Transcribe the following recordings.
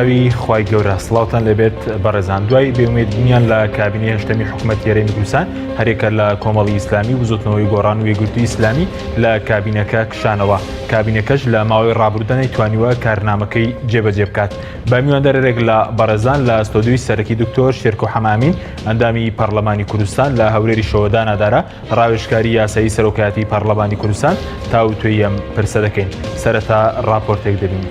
ناوی خوای گەورە سڵاوتان لەبێت بەڕێزان دوای بێومێدبوونیان لە کابینەی هەشتەمی حکوومەتی هەرێمی کوردستان هەرێکە لە کۆمەڵی ئیسلامی وزوتنەوەی گۆڕان و یەکگرتووی ئیسلامی لە کابینەکە کشانەوە. کابینەکەش لە ماوەی ڕابردوودا نەیتوانیوە کارنامەکەی جێبەجێ بکات. بە میواندەرێک لە بەڕێزان لە ستۆدیۆی سەرەکی دکتۆر شێرکۆ حەمامین ئەندامی پەرلەمانی کوردستان لە هەورێری شەوەدانادارە ڕاوێژکاری یاسایی سەرۆکایەتی پەرلەمانی کوردستان تاوتوێی ئەم پرسە دەکەین. سەرەتا ڕاپۆرتێک دەبین.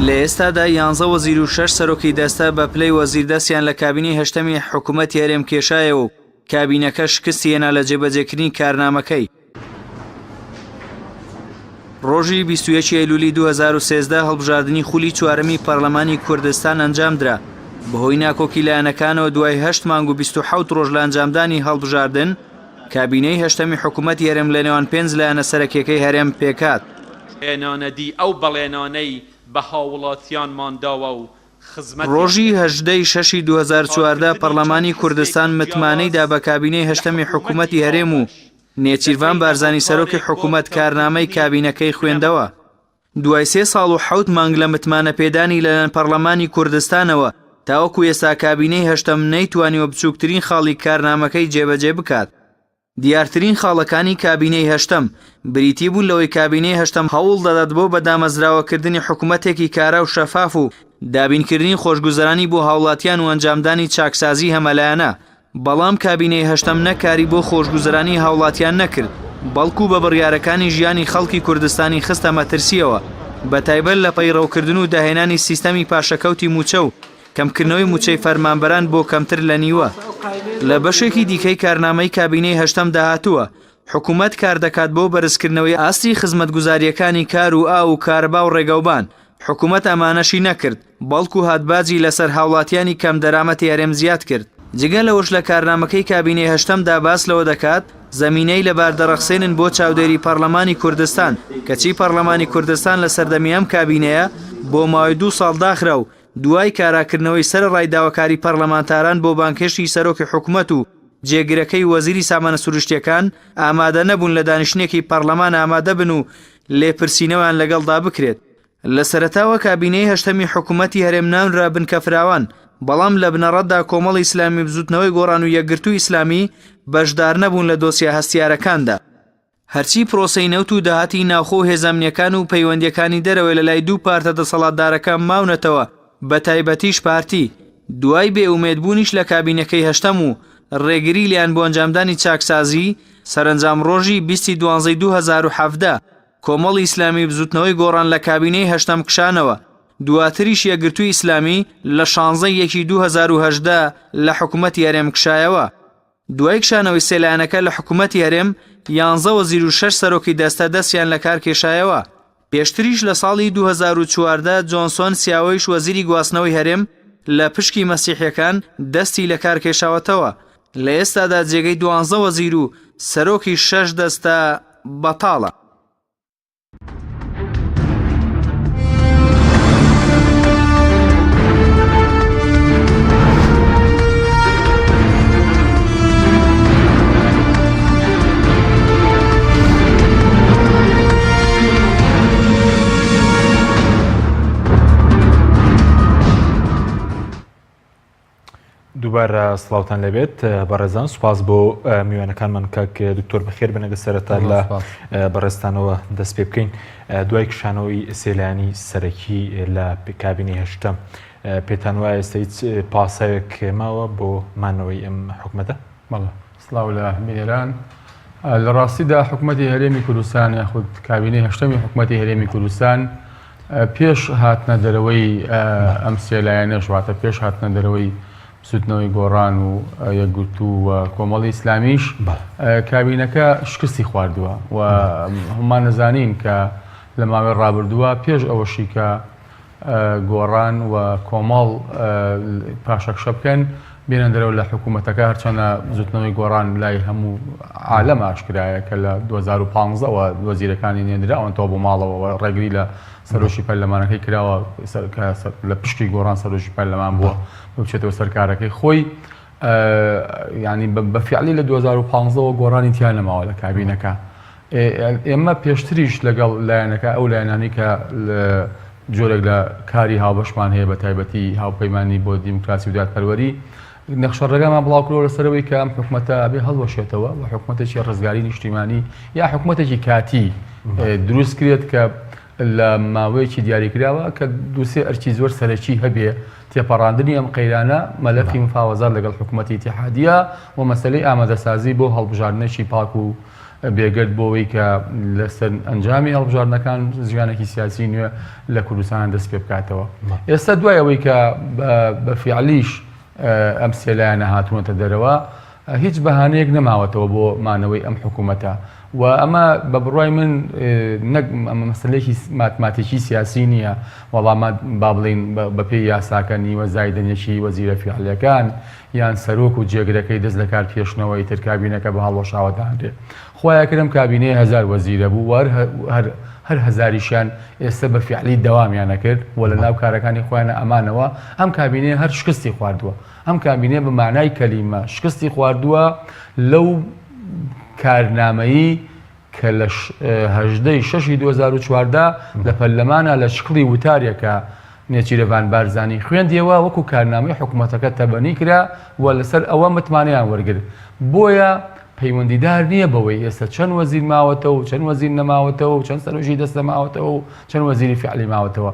لە ئێستادا 11 وەزیر و 6 سەرۆکی دەستە بە پلەی وەزیردەستیان لە کابینەی هەشتەمی حکوومەتی هەرێم کێشایەوە و کابینەکە شکستی هێنا لە جێبەجێکردنی کارنامەکەی. ڕۆژی 21 ئەیلولی 2013 هەڵبژاردننی خولی چوارەمی پەرلەمانی کوردستان ئەنجامدرا. بەهۆی ناکۆکی لایەنەکانەوە دوای 8 مانگ و 27 ڕۆژ لە ئەنجامدانی هەڵبژاردن کابینەی هەشتەمی حکوومەتی هەرێم لە نێوان 5 لایەنە سەرەکیەکەی هەرێم پێکات. هێنانەدی ئەو بەڵێنانەی بە هاوڵاتیانمانداوە و ڕۆژی 18 شەشی 2014 پەرلەمانی کوردستان متمانەیدا بە کابینەی هەشتەمی حکوومەتی هەرێم و نێچیروان بارزانی سەرۆکی حکوومەت کارنامەی کابینەکەی خوێندەوە. دوای 3 ساڵ و 7 مانگ لە متمانە پێدانی لەلایەن پەرلەمانی کوردستانەوە تاوەکو ئێستا کابینەی هەشتەم نەیتوانیوە بچووکترین خاڵی کارنامەکەی جێبەجێ بکات. دیارترین خاڵەکانی کابینەی هەشتەم بریتی بوون لەوەی کابینەی هەشتەم هەوڵ دەدات بۆ بەدامەزراوەکردنی حکوومەتێکی کارا و شەفاف و دابینکردنی خۆشگوزەرانی بۆ هاوڵاتیان و ئەنجامدانی چاکسازی هەمەلایەنە. بەڵام کابینەی هەشتەم نەکاری بۆ خۆشگوزەرانی هاوڵاتیان نەکرد، بەڵکو بە بڕیارەکانی ژیانی خەڵکی کوردستانی خستە مەترسیەوە، بەتایبەت لە پەیڕەوکردن و داهێنانی سیستەمی پاشەکەوتی موچە و کەمکردنەوەی موچەی فەرمانبەران بۆ کەمتر لە نیوە. لە بەشێکی دیکەی کارنامەی کابینەی هەشتەم داهاتووە حکوومەت کار دەکات بۆ بەرزکردنەوەی ئاستی خزمەتگوزاریەکانی کار و ئاو و کارەبا و ڕێگەوبان. حکوومەت ئەمانەشی نەکرد، بەڵکو هاتباجی لەسەر هاوڵاتیانی کەم دەرامەتی هەرێم زیاد کرد. جگە لەوەش لە کارنامەکەی کابینەی هەشتەمدا باس لەوە دەکات زەمینەی لەبار دەڕەخسێنن بۆ چاودێری پەرلەمانی کوردستان کەچی پەرلەمانی کوردستان لە سەردەمی ئەم کابینەیە بۆ ماوەی 2 ساڵ داخرا و دوای کاراکردنەوەی سەرڕای داواکاری پەرلەمانتاران بۆ بانکێشی سەرۆکی حکوومەت و جێگرەکەی وەزیری سامانە سروشتیەکان ئامادە نەبوون لە دانیشتنێکی پەرلەمان ئامادە بن و لێپرسینەوەیان لەگەڵدا بکرێت. لە سەرەتاوە کابینەی هەشتەمی حکوومەتی هەرێم نانرا بنکە فراوان، بەڵام لە بنەڕەتدا کۆمەڵی ئیسلامی بزوتنەوەی گۆڕان و یەکگرتووی ئیسلامی بەشدار نەبوون لە دۆسیە هەستیارەکاندا. هەرچی پرۆسەی نەوت و داهاتی ناوخۆ هێزانیەکان و پەیوەندیەکانی دەرەوەی لە لای دوو پارتە دەسەڵاتدارەکان ماونەتەوە، بە تایبەتیش پارتی دوای بێئومێدبوونیش لە کابینەکەی هەشتەم و ڕێگری لیان بۆ ئەنجامدانی چاکسازی سەرنجام ڕۆژی 20/12/2017 کۆمەڵی ئیسلامی بزوتنەوەی گۆڕان لە کابینەی هەشتەم کشانەوە. دواتریش یەکگرتووی ئیسلامی لە 16/1/2018 لە حکوومەتی هەرێم کشایەوە. دوای کشانەوەی سێلایەنەکە لە حکوومەتی هەرێم 11 وەزیر و 6 سەرۆکی دەستە دەستیان لە کار کێشایەوە. پێشتریش لە ساڵی 2014 جۆنسۆن سیاوەیش وەزیری گواستنەوەی هەرێم لە پشکی مەسیحیەکان دەستی لە کار کێشاوەتەوە. لە ئێستادا جێگەی 12 وەزیر و سەرۆکی 6 دەستە بەتاڵە. دووبارە سڵاوتان لەبێت بەڕێزان، سوپاس بۆ میوانەکانمان کاک دکتۆر بەخێر بنەگە سەرەتا لە بەڕێستانەوە دەست پێ بکەین. دوای کشانەوەی سێلایانی سەرەکی لە کابینەی هەشتەم پێتان وایە ئێستا هیچ پاسەیەک ماوە بۆ مانەوەی ئەم حکوومەتە؟ بەڵێ، سڵاو لە هەمێنێران. لە ڕاستیدا حکوومەتی هەرێمی کوردستان یاخود کابینەی هەشتەمی حکوومەتی هەرێمی کوردستان پێش هاتنە دەرەوەی ئەم سێلایەنەش واتە پێش هاتنە دەرەوەی سوتنەوەی گۆڕان و یەکگرتوو و کۆمەڵی ئیسلامیش کابینەکە شکستی خواردووە و هەمان نەزانین کە لە ماوەی ڕابردووە پێش ئەوەشی کە گۆڕان و کۆمەڵ پاشەکشە بکەن بێنە دەرەوە لە حکوومەتەکە، هەرچەندە زوتنەوەی گۆڕان لای هەموو عالەم ئاشکرایە کە لە 2015ەوە وەزیرەکانی نێنرا ئەوەنەوە بۆ ماڵەوە ڕێگری لە سەرۆشی پەرلەمانەکەی کراوە لە پشتی گۆڕان سەرۆشی پەرلەمان بووە بچێتەوە سەرکارەکەی خۆی. ینی بە فیعلی لە 2015ەوە گۆڕانی تیان نەماوە لە کابینەکە. ئێمە پێشتریش لەگەڵ لایەنەکە ئەو لایەنانی کە جۆرێک لە کاری هاوبەشمان هەیە بە تایبەتی هاوپەیمانی بۆ دیموکراسی و دادپەروەری نەخشەڕێگامان بڵاوکرۆ لەسەرەوەی کە ئەم حکومەتە ئەبێ هەڵوەشێتەوە و حکومەتێکی ڕزگاری نیشتیمانی یا حکومەتێکی کاتی دروست کرێت کە لە ماوەیەکی دیاریکراوە کە دووسێ ئەرکی زۆر سەرەکی هەبێ تێپەڕاندنی ئەم قەیرانە مەلەفی مفاوەزات لەگەڵ حکومەتی ئیتیحادیە و مەسەلەی ئامادەسازی بۆ هەڵبژاردنێکی پاک و بێگرد بۆەوەی کە لەسەر ئەنجامی هەڵبژاردنەکان ژیانێکی سیاسی نوێ لە کوردستان دەست پێ بکاتەوە. ئێستا دوای ئەوەی کە بە فیعلیش ئەم سێلایەنە هاتوونەتە دەرەوە هیچ بەهانەیەک نەماوەتەوە بۆ مانەوەی ئەم حکوومەتە و ئەمە بە بڕای من نەک مەسلەیەکی ماتماتێکی سیاسی نییە وەڵامات با بڵین بەپێی یاساکە نیوە زایدنیەکی وەزیرە فیعلیەکان یان سەرۆک و جێگرەکەی دەست لە کار پێشنەوەی تر کابینەکە بە هەڵوەشاوەدانرێ خۆیاکردم کابینەیە 1000 وەزیرە بوو هەر هەزاریشیان ئێستا بە فیعلی دەوامیانە کرد و لە ناو کارەکانی خۆیانە ئەمانەوە ئەم کابینەیە هەر شکستی خواردووە ئەم کابینێ بە معنای کەلیمە شکستی خواردووە لەو کارنامەیی کە لە 18/6/2014 لە پەرلەمانە لە شکڵی وتارێکە نێچیرەڤان بارزانی خوێندیەوە وەکو کارنامەی حکوومەتەکە تەبەنی کرا و لەسەر ئەوە متمانیان وەرگرت بۆیە پەیوەندیدار نییە بەوەی ئێستا چەند وەزیر ماوەتەوە و چەند وەزیر نەماوەتەوە و چەند سەرۆژی دەستە ماوەتەوە و چەند وەزیری فیعلی ماوەتەوە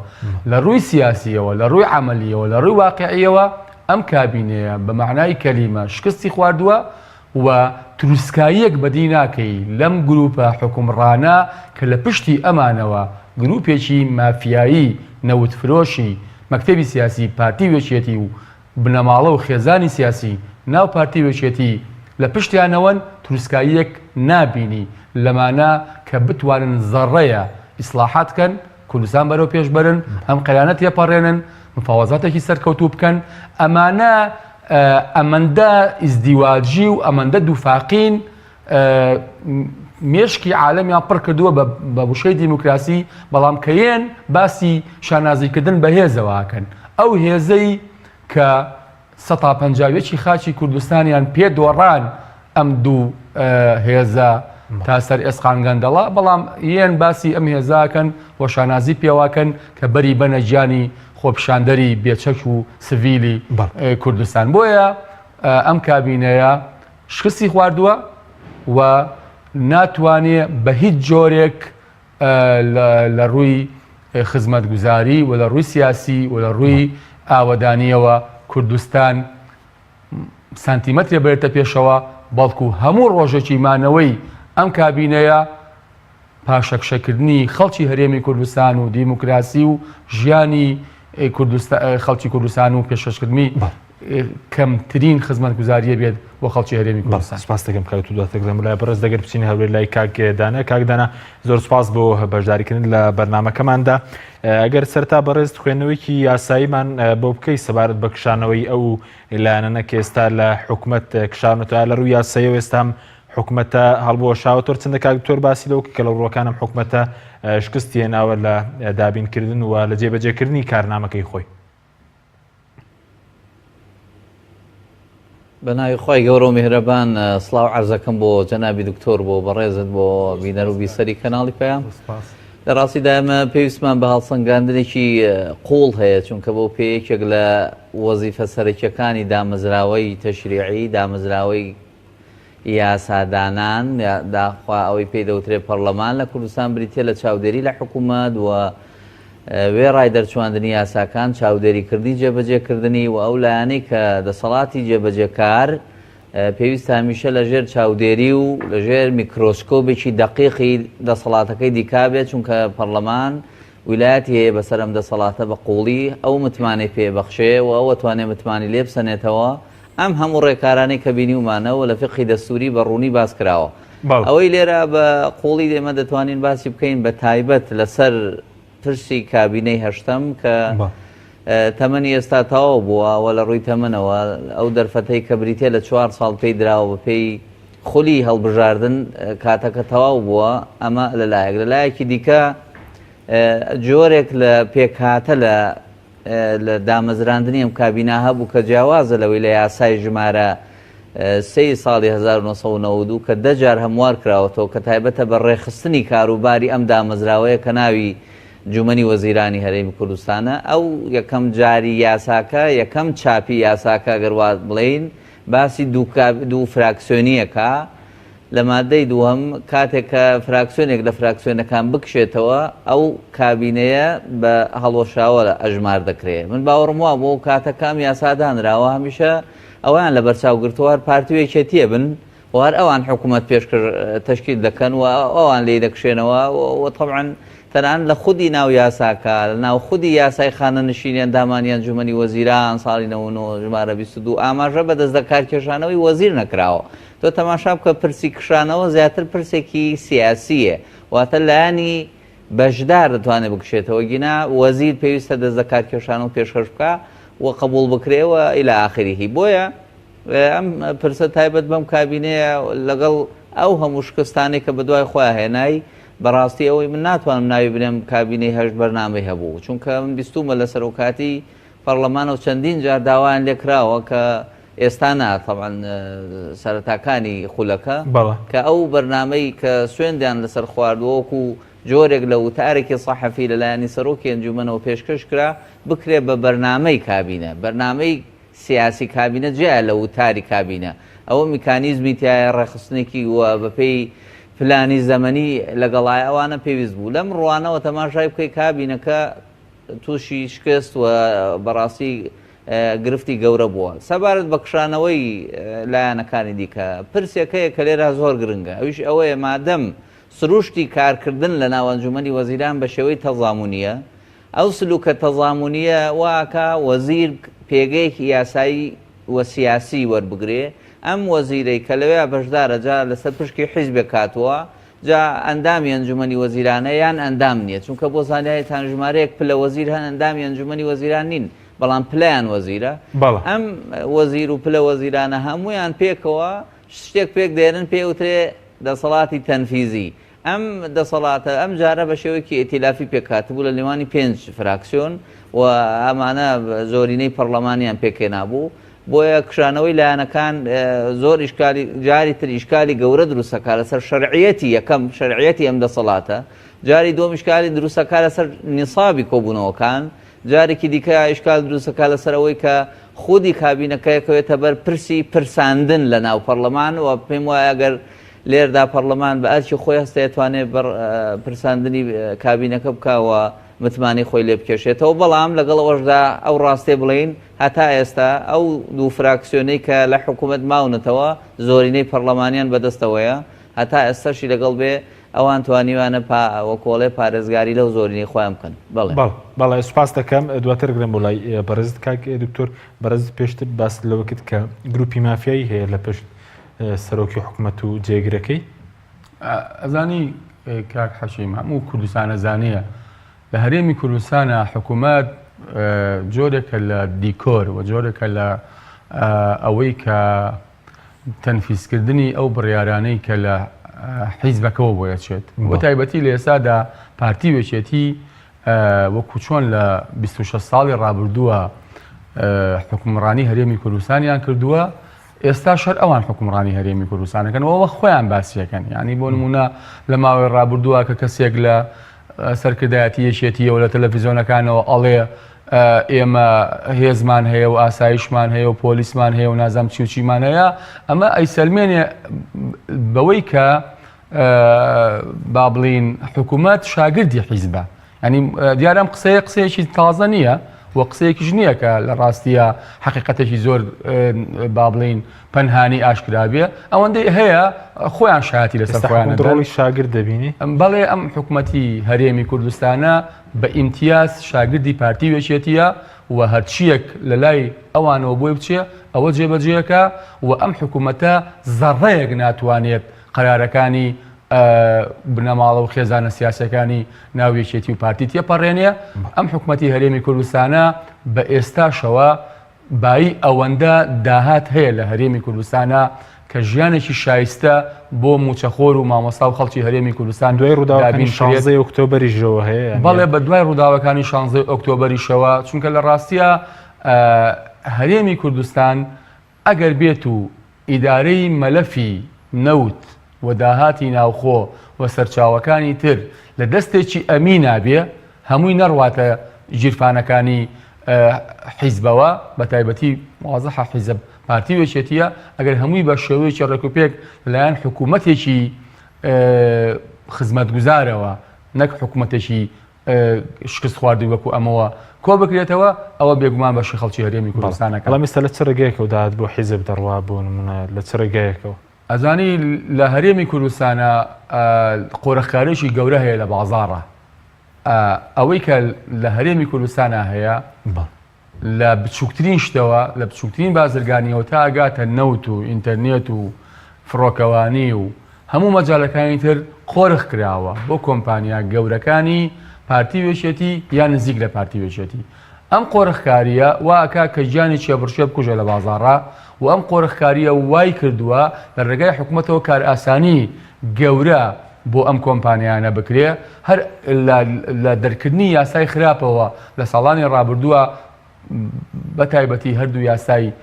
لە ڕووی سیاسیەوە لە ڕووی عەمەلیەوە لە ڕووی واقعیەوە ئەم کابینەیە بە معنای کەلیمە شکستی خواردووە و تروسکاییەک بەدی ناکەی لەم گروپە حکومڕانە کە لە پشتی ئەمانەوە گروپێکی مافیایی نەوتفرۆشی مەکتەبی سیاسی پارتی وێچێتی و بنەماڵە و خێزانی سیاسی ناو پارتی وێچێتی لە پشتیانەوەن تروسکاییەک نابینی لەمانە کە بتوانن زەڕەیە ئیسلاحات بکەن کوردستان بەرەو پێش بەرن ئەم قەیرانە تێپەڕێنن مفاوەزاتێکی سەرکەوتوو بکەن ئەمانە ئەمەندە ئیزدیواجی و ئەمەندە دووفاقین مێشکی عالەمیان پڕ کردووە بە وشەی دیموکراسی بەڵام کەیەن باسی شانازیکردن بە هێزەوەکەن ئەو هێزەی کە 150 خاچی کوردستانیان پێ دۆڕان ئەم دوو هێزە تا سەر ئێسقان گەندەڵە بەڵام یەن باسی ئەم هێزاکەن و شانازی پێواکەن کە بەری بەنە گیانی خۆپشاندەری بێچەک و سڤیلی کوردستان بۆیە ئەم کابینەیە شکستی خواردووە و ناتوانێ بە هیچ جۆرێک لە ڕووی خزمەتگوزاری و لە ڕووی سیاسی و لە ڕووی ئاوەدانیەوە کوردستان سانتیمەترێ بێتە پێشەوە بەڵکو هەموو ڕۆژێکی مانەوەی ئەم کابینەیە پاشەکشەکردنی خەڵکی هەرێمی کوردستان و دیموکراسی و ژیانی خەڵکی کوردستان و پێشکەشکردنی کەمترین خزمەتگوزاریە بێت بۆ خەڵکی هەرێمی کوردستان. سپاس دەکەم کە تو دەتەگەم لای بەڕێز دەگەر بچین هەولێر لای کاکدانە زۆر سپاس بۆ بەشداریکردن لە بەرنامەکەماندا. ئەگەر سەرتا بەڕێز خوێندنەوەیکی یاساییمان بۆ بکەی سەبارەت بە کشانەوەی ئەو لایەنە کە ئێستا لە حکوومەت کشانەوە لە ڕووی یاساییەوە ئێستا حکوومەتە هەڵبوەشاوەتەوە چەندە کاکتۆر باسی لەو کە لە ڕووەکانم حکوومەتە شکستی هێناوە لە دابینکردن و لە جێبەجێکردنی کارنامەکەی خۆی. بەناوی خۆی گەورە و میهرەبان سڵاو عەرزەکەم بۆ جەنابی دکتۆر بۆ بەڕێزت بۆ بینەر و بیسەری کەناڵی پێیان. لە ڕاستیدا ئێمە پێویستمان بە هەڵسەنگاندنێکی قوڵ هەیە چونکە بۆ پێیەکێک لە وەزیفە سەرەکیەکانی دامەزراوەی تەشریعی دامەزراوەی یاسادانان داخوا ئەوەی پێی دەوترێت پەرلەمان لە کوردستان بریتێ لە چاودێری لە حکوومەت و وێ ڕای دەرچواندنی یاساکان چاودێریکردنی جێبەجێکردنی و ئەو لایەنەی کە دەسەڵاتی جێبەجێکار پێویستە هەمیشە لەژێر چاودێری و لەژێر میکرۆسکۆپێکی دەقیقی دەسەڵاتەکەی دیکابێت چونکە پەرلەمان ویلایەتی هەیە بەسەر ئەم دەسەڵاتە بە قوڵی ئەو متمانەی پێبەخشێ و ئەوە توانێت متمانی لێ بسەنێتەوە ئەم هەموو ڕێکارانەی کە بینیومانەوە لە فقی دەستوری بە ڕوونی باس کراوە. ئەوەی لێرە بە قوڵی دێمە دەتوانین باسی بکەین بە تایبەت لەسەر پرسی کابینەی هەشتم کە تەمەنی ئێستا تەواو بووە و لە ڕووی تەمەنەوە ئەو دەرفەتەی کە بریتێ لە 4 ساڵ پێی دراوە بە پێی خولی هەڵبژاردن کاتەکە تەواو بووە ئەمە لەلایەک لەلایەکی دیکە جۆرێک لە پێکهاتە لە دامەزراندنی ئەم کابینە هەبوو کە جیاوازە لەوەی لە یاسای ژمارە ساڵی 1992 کە دەجار هەموار کراوەتەوە کە تایبەتە بە ڕێخستنی کاروباری ئەم دامەزراوەیە کە ناوی جومەنی وەزیرانی هەرێمی کوردستانە ئەو یەکەم جاری یاساکە یەکەم چاپی یاساکە گەڕوا بڵین باسی دوو فراکسیۆنیەکە لە مادەی دووەم کاتێک کە فراکسیۆنێک لە فراکسیۆنەکان بکشێتەوە ئەو کابینەیە بە هەڵۆشاوە ئەژمار دەکرێت من باوەڕم وە بۆ کاتەکەم یاسادانراوە هەمیشە ئەویان لە بەرچاوگرتووار پارتیوێکێتیە بن وهر ئەوان حکوومەت پێشکرد تشکیل دەکەن و ئەوان لێ دەکشێنەوە و طبعاً تەنان لە خودی ناو یاساکە لە ناو خودی یاسای خانە نشینیان دامانیان جومەنی وەزیران ساڵی 99 ژمارە 22 ئاماژە بەدەست دە کارکێشانەوەی وەزیر نەکراوە تۆ تەماشا بکە پرسی کشانەوە زیاتر پرسێکی سیاسیە واتە لایانی بەشدار دەتوانێت بکشێتەوە گینا وەزیر پێویستە دەست دە کارکێشان و پێشخەش بکە و قبول بکرێەوە ئیلا ئاخریهی بۆیە ئەم پرسە تایبەت بەم کابینەیە لەگەڵ ئەو هەموو شکستانێک کە بەدوای خۆیان هێنای بەڕاستی ئەوەی من ناتوانم ناوی بنێم کابینەی هەشت بەرنامەی هەبوو چونکە من بیستومە لە سەرۆکاتی پەرلەمانە و چەندین جار داوایان لێکراوە کە ئێستا طبعاً سەرەتاکانی خولەکە کە ئەو بەرنامەی کە سوێندیان لەسەر خواردووەکو جۆرێک لە وتارێکی سەحەفی لەلایەنی سەرۆکی ئەنجومەنەوە پێشکەش کرا بکرێ بە بەرنامەی کابینە بەرنامەی سیاسی کابینە جیا لە وتاری کابینە ئەوە میکانیزمی تایە ڕێخستنێکی وە بەپێی پلانی زەمەنی لەگەڵای ئەوانە پێویست بوو لەم ڕوانەوە تەماشای بکەی کابینەکە تووشی شکست و بەڕاستی گرفتی گەورە بووە سەبارەت بە کشانەوەی لایەنەکانی دیکە پرسێکەیە کە لێرە زۆر گرنگە ئەویش ئەوەیە مادەم سروشتی کارکردن لە ناو ئەنجومەنی وەزیران بە شێوەی تەضامونیە ئەو سلوکە تەضامونیە واکە وەزیر پێگەیەکی یاسایی وە سیاسی وەربگرێ ئەم وەزیرەی کە لەوێ بەشدارە جا لەسەر پشکی حیزبێک کاتووە جا ئەندامی ئەنجومەنی وەزیرانە یان ئەندام نییە چونکە بۆ زانایەتان ژمارەیەک پلە وەزیر هەن ئەندامی ئەنجومەنی وەزیران نین بەڵام پلیان وەزیرە ئەم وەزیر و پلە وەزیرانە هەمویان پێکەوە شتێک پێک دێنن پێوترێ دەسەڵاتی تەنفیزی ئەم دەسەڵاتە ئەم جارە بە شێوەیەکی ئێتیلافی پێکاتبوو لە نێوانی 5 فراکسیۆن و ئەمانە زۆرینەی پەرلەمانیان پێکێنابوو بۆیە کشانەوەی لایەنەکان زۆر جاری تر ئیشکالی گەورە دروستەکە لەسەر شەرعیەتی یەکەم شەرعیەتی ئەم دەسەڵاتە جاری دووەم ئیشکالی دروستەکە لەسەر نیسابی کۆبوونەوەکان جارێکی دیکە ئیشکال دروستەکە لەسەرەوەی کە خودی کابینەکەیەکەوێتە بەر پرسی پرساندن لە ناو پەرلەمان و پێم وایە ئەگەر لێردا پەرلەمان بە ئەرکی خۆی هەستێتوانێت پرساندنی کابینەکە بکەوە متمانی خۆی لێ بکێشێتەوە بەڵام لەگەڵ ئەوەشدا ئەو ڕاستێ بڵین هەتا ئێستا ئەو دوو فراکسیۆنەی کە لە حکوومەت ماونەتەوە زۆرینەی پەرلەمانیان بەدەستەوەیە هەتا ئێستاشی لەگەڵ بێ ئەوان توانیوانە وەکۆڵێ پارێزگاری لەو زۆرینەی خۆیان بکەن بەڵێ سوپاس دەکەم دواتر گرم بۆ لای بەرزت کاک دکتۆر بەرز پێشتر باس لەوە کرد کە گروپی مافیایی هەیە لە پشت سەرۆکی حکوومەت و جێگرەکەی ئەزانی کاک حەشیم هەموو کوردستانە زانەیە لە هەرێمی کوردستانە حکوومەت جۆرێکە لە دیکۆر و جۆرێکە لە ئەوەی کە تەنفیزکردنی ئەو بڕیارانەی کە لە حیزبەکەەوە بۆ یەچێت بۆ تایبەتی لە ئێستادا پارتی وێچێتی وەکو چۆن لە 26 ساڵی ڕابردووە حکومڕانی هەرێمی کوردستانیان کردووە ئێستا شەر ئەوان حکومڕانی هەرێمی کوردستانەکەنەوە خۆیان باسیەکەن یعنی بۆ نمونە لە ماوەی ڕابردووە کە کەسێک لە سەرکردایەتی یەکێتیەوە لە تەلەڤیزیۆنەکانەوە ئەڵێ ئێمە هێزمان هەیە و ئاسایشمان هەیە و پۆلیسمان هەیە و نازام چی و چیمان هەیە ئەمە ئەیسەلمێنێ بەوەی کە با بڵین حکوومەت شاگردی حیزبە ینی دیارم قسەیەکی تازە نییە و قسەیەکیش نییە کە لە ڕاستیە حقیقەتێکی زۆر با بڵین پەنهانی ئاشکرابێ ئەوەندەی هەیە خۆیان شایەتی لەسەر خۆیان دڕۆڵی شاگرد دەبینی بەڵێ ئەم حکوومەتی هەرێمی کوردستانە بە ئیمتیاز شاگردی پارتی وێچێتیە و هەرچیەک لە لای ئەوانەوە بۆی بچێ ئەوە جێبەجێەکە و ئەم حکوومەتە زەڕەیەک ناتوانێت قەرارەکانی بنەماڵە و خێزانە سیاسەکانی ناویەکێتی و پارتی تێپەڕێنێ ئەم حکوومەتی هەرێمی کوردستانە بە ئێستاشەوە بایی ئەوەندە داهات هەیە لە هەرێمی کوردستانە کە ژیانێکی شایستە بۆ موچەخۆر و مامۆستا و خەڵکی هەرێمی کوردستان دوای ڕووداوەکانی 16 ئۆکتۆبەریشەوە هەیە بەڵێ بە دوای ڕووداوەکانی 16 ئۆکتۆبەریشەوە چونکە لە ڕاستیە هەرێمی کوردستان ئەگەر بێت و ئیدارەی مەلەفی نەوت و داهاتی ناوخۆ و سەرچاوەکانی تر لە دەستێکی ئەمی نابێ هەمووی نەڕواتە ژیرفانەکانی حیزبەوە بە تایبەتی واضحە حیزب پارتی وێچێتیە ئەگەر هەمووی بە شێوەیەکی ڕێکوپێک لەلایەن حکوومەتێکی خزمەتگوزارەوە نەک حکوومەتێکی شکست خواردی وەکو ئەمەوە کۆ بکرێتەوە ئەوە بێگومان بەشی خەڵکی هەرێمی کوردستانەکە بەڵام لە چ ڕێگەیەکەوە داهات بۆ حیزب دەڕوا بوون منە لە چ ڕێگەیەکەوە ئەزانی لە هەرێمی کوردستانە قۆرەخکارێکی گەورە هەیە لە بازاڕە ئەوەی کە لە هەرێمی کوردستانە هەیە لە بچووکترین شتەوە لە بچووکترین بازرگانیەوە تا ئاگاتە نەوت و ئینتەرنێت و فڕۆکەوانی و هەموو مەجاالەکانی تر قۆرخ کراوە بۆ کۆمپانیا گەورەکانی پارتی وێچێتی یان نزیک لە پارتی وێچێتی ئەم قۆرخکاریە واکا کە گیانی چێبڕشێ بکوژە لە بازاڕە و ئەم قۆرخکاریە وای کردووە لە ڕێگای حکوومەتەوە کار ئاسانی گەورە بۆ ئەم کۆمپانیانە بکرێ هەر لە دەرکردنی یاسای خراپەوە لە ساڵانی ڕابردووە بە تایبەتی هەردوو یاسای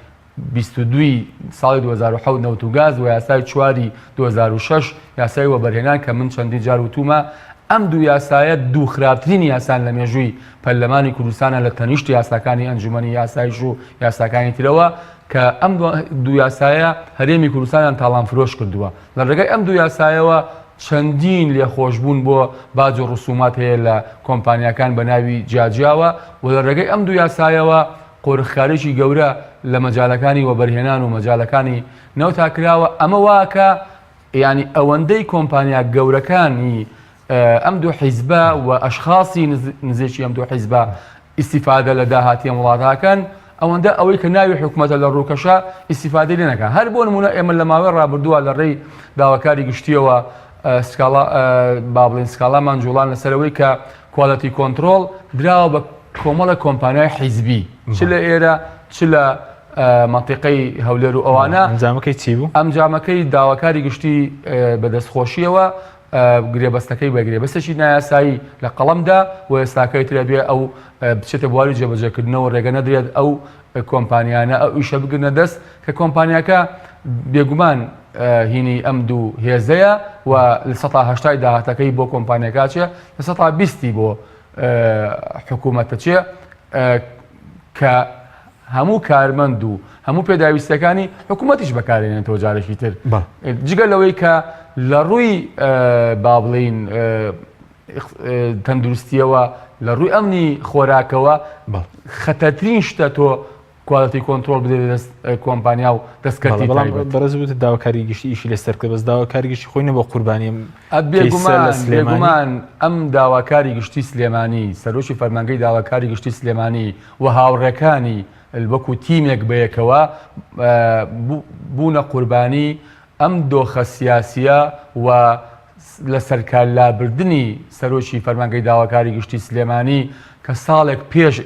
22 ساڵی 2010 نەوتوگاز و یاسای 4 2006 یاسای وەبەرهێنان کە من چەندی جار وتومە ئەم دوو یاسایە دوو خراپترین یاسان لە مێژووی پەرلەمانی کوردستانە لە تەنیشت یاساکانی ئەنجومەنی یاسایش و یاساکانی ترەوە کە ئەم دوو یاسایە هەرێمی کوردستانیان تاڵان فرۆش کردووە لە ڕێگەی ئەم دوو یاسایەوە چەندین لێخۆشبوون بۆ باج و ڕسومات هەیە لە کۆمپانیەکان بە ناوی جیاجیاوە و لە ڕێگەی ئەم دوو یاسایەوە قۆرخکاریی گەورە لە مەجاالەکانی وەبەرهێنان و مەجاالەکانی نەوتا کراوە ئەمە واکە ینی ئەوەندەی کۆمپانیا گەورەکانی ئەم دوو حیزبە و ئەشخاصی نزیێکی ئەم دوو حیزبە ئیسیفادە لە داهاتی وڵاتەکان ئەوەندە ئەوەی کە ناوی حکوومەتە لە ڕووکەشە ئیسیفادەی لێ نەکەن هەر بۆ نمونە ئێمە لە ماوەی ڕابردووە لە ڕێی داواکاری گشتیەوە با بڵین سکاڵامان جوڵان لەسەرەوەی کە کوالەتی کۆنتترۆل دراوە بە کۆمەڵە کۆمپانیای حیزبی چ لە ئێرە چ لە مەنتیقەی هەولێر و ئەوانە ئەنجامەکەی چی بوو؟ ئەنجامەکەی داواکاری گشتی بەدەستخۆشیەوە گرێبەستەکەی بەگرێ بەستێکی نایاسایی لە قەڵەمدا و ئێستاکەی ترە بێ ئەو بچێتە بواری جێبەجێکردنەوە ڕێگە نەدرێت ئەو کۆمپانیانە ئەو ئیشە بگرنە دەست کە کۆمپانیاکە بێگومان هینی ئەم دوو هێزەیە و لە 1970 داهاتەکەی بۆ کۆمپانیەکە چێ لە 1920 بۆ حکوومەتە چێ کە هەموو کارمەند و هەموو پێداویستەکانی حکوومەتیش بەکارێنێتەوە جارێکی تر جگە لەوەی کە لە ڕووی با بڵین تەندروستیەوە لە ڕووی ئەمنی خۆراکەوە خەتەترین شتە تۆ کوالەتی کۆنتترۆل بدێت دەست کۆمپانیا و دەستکردی بەڕێزبووت داواکاری گشتی ئیشی لەسەر کرد بەس داواکاری گشتی خۆی نەبە قوربانی بێگومان ئەم داواکاری گشتی سلێمانی سەرۆکی فەرمانگەی داواکاری گشتی سلێمانی و هاوڕێکانی وەکو تیمێک بەیەکەوە بوونە قوربانی ئەم دۆخە سیاسیە و لە سەرکار لابردنی سەرۆکی فەرمانگەی داواکاری گشتی سلێمانی کە ساڵێک پێش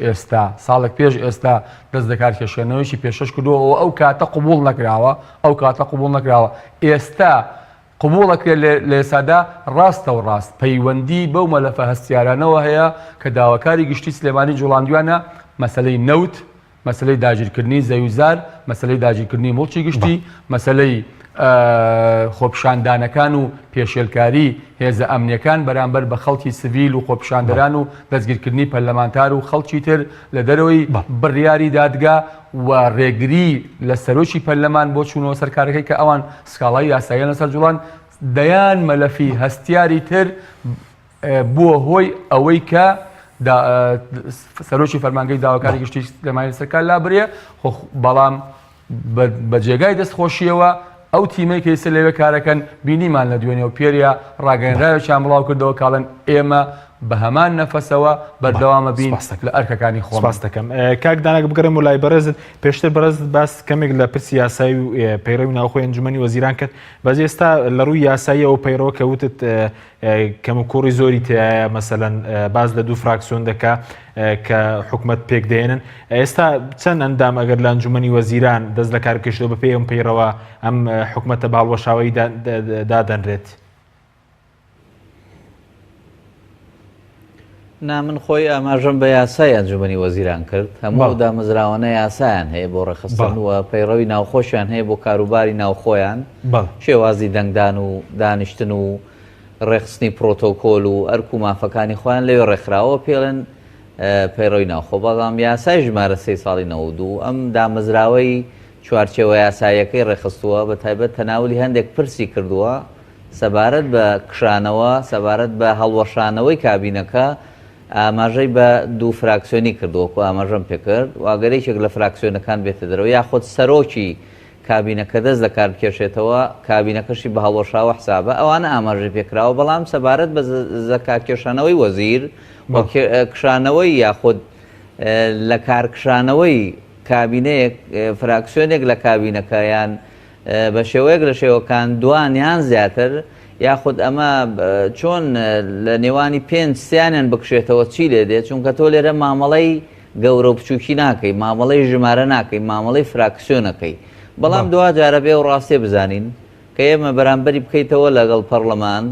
ئێستا دەست دەکات کێشێنەوەیکی پێشەش کردووە ئەو کاتە قبول نەکراوە ئێستا قبولەکرێت لە ئێسادا ڕاستە و ڕاست پەیوەندی بەو مەلەفە هەستیارانەوە هەیە کە داواکاری گشتی سلێمانی جوڵاندویانە مەسەلەی نەوت مەسەلەی داگیرکردنی زەویزار مەسەلەی داگیرکردنی مڵکی گشتی مەسەلەی خۆپشاندانەکان و پێشێلکاری هێزە ئەمنیەکان بەرامبەر بە خەڵکی سڤیل و خۆپشاندەران و دەستگیرکردنی پەرلەمانتار و خەڵکی تر لە دەرەوەی بڕیاری دادگا و ڕێگری لە سەرۆکی پەرلەمان بۆ چوونەوە سەرکارەکەی کە ئەوان سکاڵای یاساییان لەسەر جوڵان دەیان مەلەفی هەستیاری تر بووە هۆی ئەوەی کە سەرۆکی فەرمانگەی داواکاری گشتی سلێمانی سەرکار لابرێ بەڵام بە جێگای دەستخۆشیەوە ئەو تیمەی کە ئێستا لەوێ کارەکەن بینیمان لە دوێنێ و پێریا ڕاگەنراوێکیان بڵاو کردەوە کاڵن ئێمە بە هەمان نەفەسەوە بەردەوامە بین لە ئەرکەکانی خۆ سپاس دەکەم کاک دانەک بگەڕێم و لای بەڕێزت پێشتر بەڕێزت باس کەمێک لە پرسی یاسایی و پەیڕەوی ناوخۆی ئەنجومەنی وەزیران کرد بەس ئێستا لە ڕووی یاسایی ئەو پەیڕەوە کە وتت کەم و کوڕی زۆری تایە مەسەلەن باز لە دوو فراکسیۆن دەکا کە حکوومەت پێک دێنن ئێستا چەند ئەندام ئەگەر لە ئەنجومەنی وەزیران دەست لە کارکەشتەوە بە پێی ئەم پەیڕەوە ئەم حکوومەتە باڵوەشاوەی دادەنرێت من خۆی ئاماژەم بە یاسای ئەنجومەنی وەزیران کرد هەموو دامەزراوانە یاسایان هەیە بۆ ڕێخستن و پەیڕەوی ناوخۆشیان هەیە بۆ کاروباری ناوخۆیان شێوازی دەنگدان و دانیشتن و ڕێخستنی پرۆتۆکۆل و ئەرک و مافەکانی خۆیان لەوێ ڕێکخراوە پێڵێن پەیڕەوی ناوخۆ بەڵام یاسای ژمارە 3 ساڵی 92 ئەم دامەزراوەی چوارچێوە یاسایەکەی ڕێخستووە بە تایبەت تەناولی هەندێک پرسی کردووە سەبارەت بە کشانەوە سەبارەت بە هەڵوەشانەوەی کابینەکە ئاماژەی بە دوو فراکسیۆنی کردووەکو ئاماژەم پێکرد واگەرێکێک لە فراکسیۆنەکان بێتە دەرەوە یاخۆت سەرۆکی کابینەکە دەست لە کار بکێشێتەوە کابینەکەشی بە هەڵوەشاوە حسابە ئەوانە ئاماژەی پێکراوە بەڵام سەبارەت بە زەکارکێشانەوەی وەزیر کشانەوەی یاخود لە کارکشانەوەی کابینەیەک فراکسیۆنێک لە کابینەکەیان بە شێوەیەک لە شێوەکان دوانیان زیاتر یاخود ئەمە چۆن لە نێوانی 5 سییانیان بکشێتەوە چی لێ دێت چونکە تۆ لێرە مامەڵەی گەورە و بچووکی ناکەی مامەڵەی ژمارە ناکەی مامەڵەی فراکسیۆنەکەی بەڵام دوا جارە بێ و ڕاستێ بزانین کە ئێمە بەرامبەری بکەیتەوە لەگەڵ پەرلەمان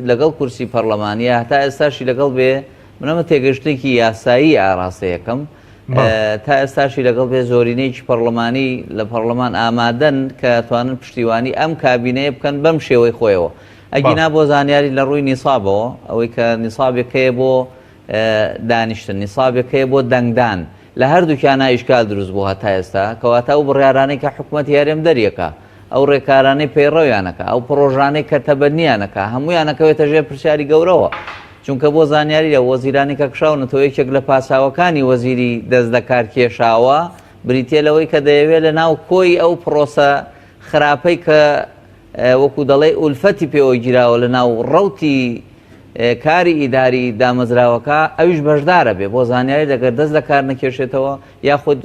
لەگەڵ کورسی پەرلەمانیە هەتا ئێستاشی لەگەڵ بێ منەمە تێگەشتێکی یاسایی ئاراستەیەکەم تا ئێستاشی لەگەڵ بێ زۆرینەیەکی پەرلەمانی لە پەرلەمان ئامادەن کە توانن پشتیوانی ئەم کابینەیە بکەن بەم شێوەی خۆیەوە ئەگینا بۆ زانیاری لە ڕووی نیسابەوە ئەوەی کە نیسابێکەیە بۆ دانیشتن نیسابێکەیە بۆ دەنگدان لە هەردووکیانە ئیشکال دروست بوو هەتا ئێستا کەواتە ئەو بڕیارانەی کە حکوومەتی هەرێم دەریەکە ئەو ڕێکارانەی پەیڕەویانەکە ئەو پرۆژانەی کە تەبەنیانەکە هەموویانەکەوێتە ژێر پرسیاری گەورەوە چونکە بۆ زانیاری لە وەزیرانی کە کشاونەتەوە یەکێک لە پاساوەکانی وەزیری دەست لە کار کێشاوە بریتێ لەوەی کە دەیەوێت لە ناو کۆی ئەو پرۆسە خراپەی کە وەکو دەڵێ ئولفەتی پێوە گیراوە لە ناو ڕەوتی کاری ئیداری دامەزراوەکە ئەویش بەشدارە بێ بۆ زانیاری دەگەر دەست لە کار نەکێشێتەوە یاخود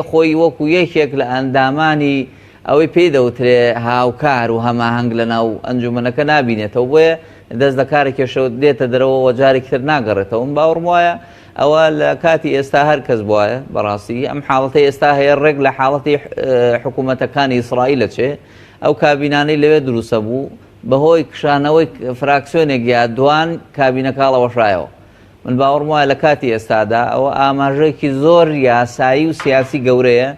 خۆی وەکو یەکێک لە ئەندامانی ئەوەی پێی دەوترێ هاوکار و هەماهەنگ لە ناو ئەنجومەنەکە نابینێتەوە بۆیە دەست لە کارە کێشەوە دێتە دەرەوە و جارێک تر ناگەڕێتەوە باوەڕم وایە ئەوە لە کاتی ئێستا هەر کەس بواە بەڕاستی ئەم حاڵەتی ئێستا هەیە ڕێک لە حاڵەتی حکوومەتەکانی ئیسرائیلە چێ ئەو کابینانەی لەوێ دروستە بوو بەهۆی کشانەوەی فراکسیۆنێک یا دوان کابینەکاڵەوەشایەوە من باوەڕم وایە لە کاتی ئێستادا ئەوە ئاماژەیەکی زۆر یاسایی و سیاسی گەورەیە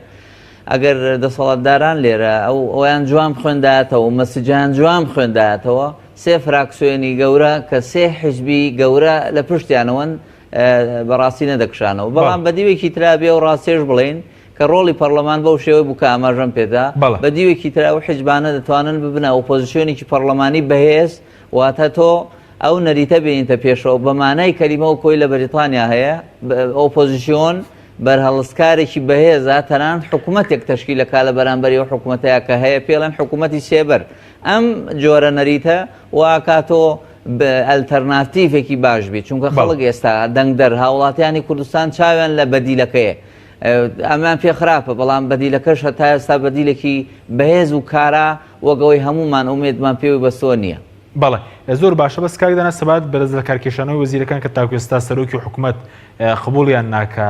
ئەگەر دەسەڵاتداران لێرە ئەویان جوان خوێندایەتەوە مەسجیان جوان خوێندایەتەوە 3 فراکسیۆنی گەورە کە 3 حیزبی گەورە لە پشتیانەوەن بەڕاستی نەدەکشانەوە بەڵام بەدیوێکی ترا بێ و ڕاستێش بڵێن کە ڕۆڵی پەرلەمان بەو شێوەی بوو کە ئاماژەم پێدا بەدیوێکی ترا و حیزبانە دەتوانن ببنە ئۆپۆزیسیۆنێکی پەرلەمانی بەهێز واتە تۆ ئەو نەریتە بێنیتە پێشەوە بەمانای کەلیمە و کۆی لە بەریتانیا هەیە ئۆپۆزیسیۆن بەرهەڵسکارێکی بەهێزە تەنان حکوومەتێک تەشکیلەکە لە بەرامبەری و حکوومەتەیە کە هەیە پێڵێن حکوومەتی سێبەر ئەم جۆرە نەریتە واکاتۆ ئەلتەرناتیڤێکی باش بێت چونکە خەڵک ئێستا دەنگدەر هاوڵاتیانی کوردستان چاویان لە بەدیلەکەیە ئەمان پێ خراپە بەڵام بەدیلەکەش هەتا ئێستا بەدیلێکی بەهێز و کارا وەگەوەی هەمومان ئومێدمان پێوی بەستۆ نییە بەڵێ زۆر باشە بەس کاکدانە سەبات بەرز لە کارکێشانەوەی وەزیرەکان کە تاکو ئێستا سەرۆکی حکوومەت قبوڵیان ناکە